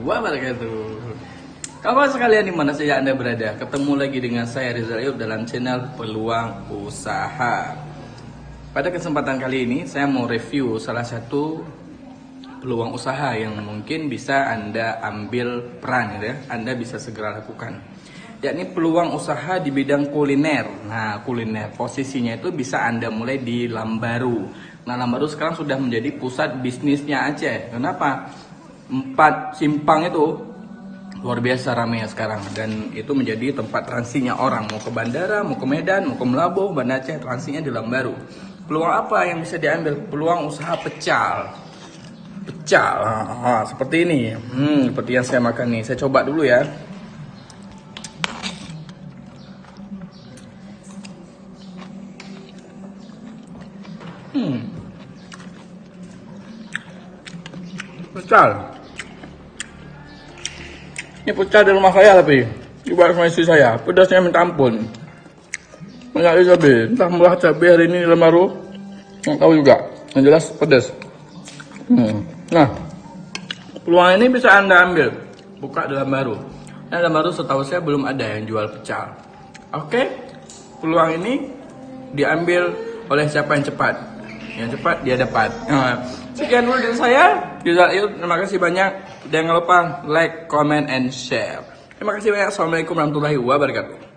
wabarakatuh. Kawan sekalian di mana saja Anda berada, ketemu lagi dengan saya Rizal dalam channel Peluang Usaha. Pada kesempatan kali ini saya mau review salah satu peluang usaha yang mungkin bisa Anda ambil peran ya. Anda bisa segera lakukan. Yakni peluang usaha di bidang kuliner. Nah, kuliner posisinya itu bisa Anda mulai di Lambaru. Nah, Lambaru sekarang sudah menjadi pusat bisnisnya Aceh. Kenapa? 4 simpang itu luar biasa ramai sekarang, dan itu menjadi tempat transinya orang mau ke bandara, mau ke Medan, mau ke Melabuh, Banda Aceh, transinya di Lambaru. Peluang apa yang bisa diambil? Peluang usaha pecal. Seperti ini. Seperti yang saya makan nih. Saya coba dulu ya. Pecal. Ini pecah di rumah saya, tapi dibuat sama istri saya. Pedasnya minta ampun. Banyak cabai. Entah murah cabai hari ini di Lambaru, nggak tahu juga. Yang jelas pedas. Nah, peluang ini bisa Anda ambil. Buka di Lambaru. Nah, Lambaru setahu saya belum ada yang jual pecel. Oke, peluang ini diambil oleh siapa yang cepat. Yang cepat dia dapat. Sekian dulu dari saya. Terima kasih banyak. Jangan lupa like, comment, and share. Terima kasih banyak. Assalamualaikum warahmatullahi wabarakatuh.